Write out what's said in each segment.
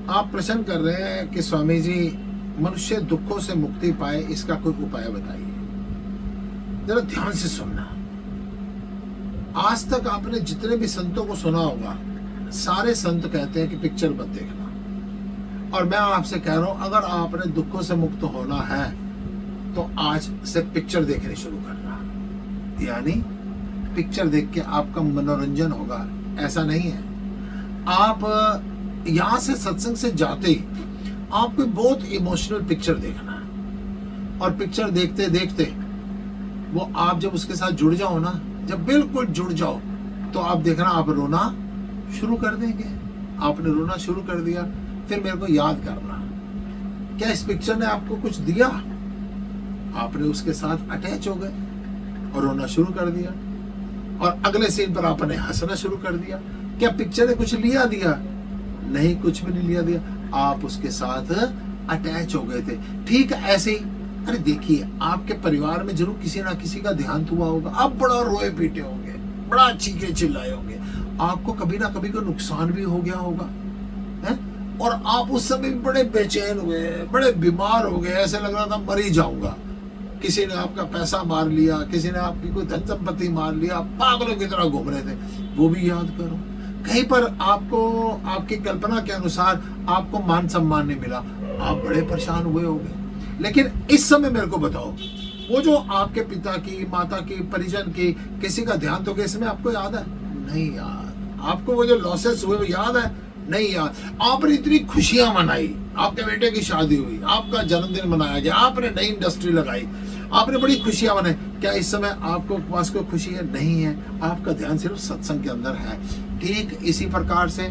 आप प्रश्न कर रहे हैं कि स्वामी जी, मनुष्य दुखों से मुक्ति पाए, इसका कोई उपाय बताइए। जरा ध्यान से सुनना। आज तक आपने जितने भी संतों को सुना होगा, सारे संत कहते हैं कि पिक्चर मत देखना। और मैं आपसे कह रहा हूं, अगर आपने दुखों से मुक्त होना है तो आज से पिक्चर देखनी शुरू करना। यानी पिक्चर देख के आपका मनोरंजन होगा, ऐसा नहीं है। आप यहां से सत्संग से जाते ही आपको बहुत इमोशनल पिक्चर देखना है, और पिक्चर देखते देखते वो आप जब उसके साथ जुड़ जाओ ना, जब बिल्कुल जुड़ जाओ, तो आप देखना आप रोना शुरू कर देंगे। आपने रोना शुरू कर दिया, फिर मेरे को याद करना, क्या इस पिक्चर ने आपको कुछ दिया? आपने उसके साथ अटैच हो गए और रोना शुरू कर दिया, और अगले सीन पर आपने हंसना शुरू कर दिया। क्या पिक्चर ने कुछ लिया दिया? नहीं, कुछ भी नहीं लिया दिया, आप उसके साथ अटैच हो गए थे। ठीक ऐसे ही, अरे देखिए, आपके परिवार में जरूर किसी ना किसी का देहांत हुआ होगा, आप बड़ा रोए पीटे होंगे, बड़ा चीखे चिल्लाए होंगे, आपको कभी ना कभी कोई नुकसान भी हो गया होगा है? और आप उस समय भी बड़े बेचैन हुए, बड़े बीमार हो गए, ऐसे लग रहा था मर ही जाऊंगा। किसी ने आपका पैसा मार लिया, किसी ने आपकी कोई धन संपत्ति मार लिया, पागलों की तरह घूम रहे थे, वो भी याद करो। कहीं पर आपको आपकी कल्पना के अनुसार आपको मान सम्मान नहीं मिला, आप बड़े परेशान हुए होंगे। लेकिन इस समय मेरे को बताओ, वो जो आपके पिता की, माता की, परिजन की किसी का ध्यान तो इसमें आपको याद है? नहीं याद। आपको वो जो लॉसेस हुए वो याद है? नहीं याद। आपने इतनी खुशियां मनाई, आपके बेटे की शादी हुई, आपका जन्मदिन मनाया गया, आपने नई इंडस्ट्री लगाई, आपने बड़ी खुशियां मनाई, क्या इस समय आपको पास कोई खुशी है? नहीं है। आपका ध्यान सिर्फ सत्संग के अंदर है। ठीक इसी प्रकार से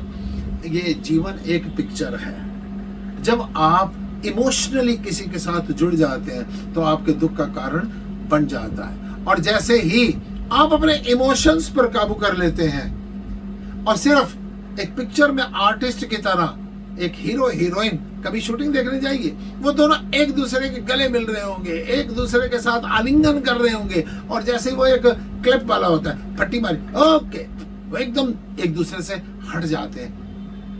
ये जीवन एक पिक्चर है। जब आप इमोशनली किसी के साथ जुड़ जाते हैं तो आपके दुख का कारण बन जाता है। और जैसे ही आप अपने इमोशंस पर काबू कर लेते हैं और सिर्फ एक पिक्चर में आर्टिस्ट की तरह, एक हीरो हीरोइन कभी शूटिंग देखने जाइए, वो दोनों एक दूसरे के गले मिल रहे होंगे, एक दूसरे के साथ आलिंगन कर रहे होंगे, और जैसे वो एक क्लिप वाला होता है, फट्टी मारी, ओके, वो एकदम एक दूसरे से हट जाते हैं।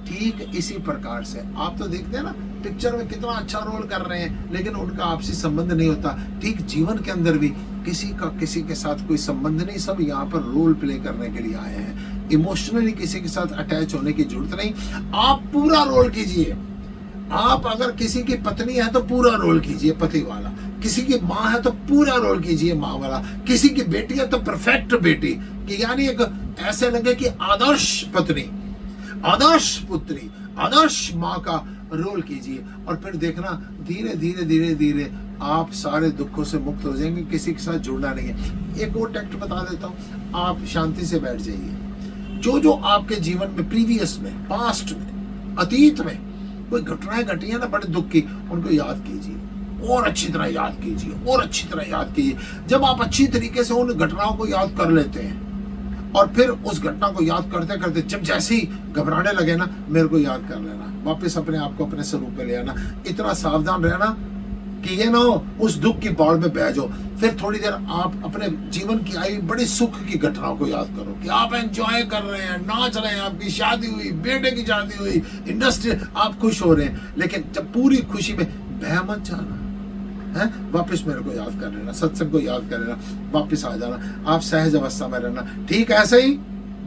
ठीक इसी प्रकार से आप तो देखते हैं ना, पिक्चर में कितना अच्छा रोल कर रहे हैं, लेकिन उनका आपसी संबंध नहीं होता। ठीक जीवन के अंदर भी किसी का किसी के साथ कोई संबंध नहीं, सब यहाँ पर रोल प्ले करने के लिए आए हैं। इमोशनली किसी के साथ अटैच होने की जरूरत नहीं, आप पूरा रोल कीजिए। आप अगर किसी की पत्नी है तो पूरा रोल कीजिए पति वाला, किसी की माँ है तो पूरा रोल कीजिए माँ वाला, किसी की बेटी है तो परफेक्ट बेटी कि, यानी एक ऐसे लगे कि आदर्श पत्नी, आदर्श पुत्री, आदर्श माँ का रोल कीजिए। और फिर देखना धीरे धीरे धीरे धीरे आप सारे दुखों से मुक्त हो जाएंगे। किसी के साथ जुड़ना नहीं है। एक और टेक्स्ट बता देता हूँ, आप शांति से बैठ जाइए। जो जो आपके जीवन में, प्रीवियस में, पास्ट में, अतीत में कोई घटनाएं घटी है ना बड़े दुख की, उनको याद कीजिए, और अच्छी तरह याद कीजिए, और अच्छी तरह याद कीजिए। जब आप अच्छी तरीके से उन घटनाओं को याद कर लेते हैं, और फिर उस घटना को याद करते करते जब जैसे ही घबराने लगे ना, मेरे को याद कर लेना, वापस अपने आप को अपने स्वरूप पे ले आना। इतना सावधान रहना कि ये ना हो उस दुख की बाढ़ में बह जाओ। फिर थोड़ी देर आप अपने जीवन की आई बड़ी सुख की घटनाओं को याद करो कि आप एंजॉय कर रहे हैं, नाच रहे हैं, आपकी शादी हुई, बेटे की शादी हुई, इंडस्ट्री, आप खुश हो रहे हैं। लेकिन जब पूरी खुशी में बह मत जाना है, वापस मेरे को याद कर लेना, सत्संग को याद कर लेना, वापस आ जाना, आप सहज अवस्था में रहना। ठीक ऐसे ही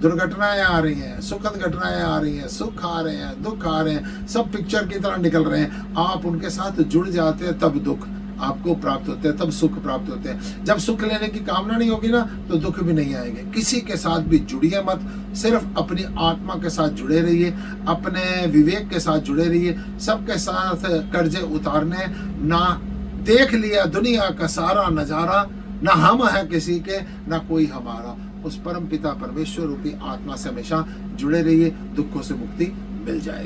दुर्घटनाएं आ रही हैं, सुखद घटनाएं आ रही हैं, सुख आ रहे हैं, दुख आ रहे हैं, सब पिक्चर की तरह निकल रहे हैं। आप उनके साथ जुड़ जाते हैं, तब दुख आपको प्राप्त होते हैं, तब सुख प्राप्त होते हैं। जब सुख लेने की कामना नहीं होगी ना, तो दुख भी नहीं आएंगे। किसी के साथ भी जुड़िए मत, सिर्फ अपनी आत्मा के साथ जुड़े रहिए, अपने विवेक के साथ जुड़े रहिए। सबके साथ कर्जे उतारने ना, देख लिया दुनिया का सारा नजारा, ना हम है किसी के, ना कोई हमारा। उस परम पिता परमेश्वर रूपी आत्मा से हमेशा जुड़े रहिए, दुखों से मुक्ति मिल जाएगी।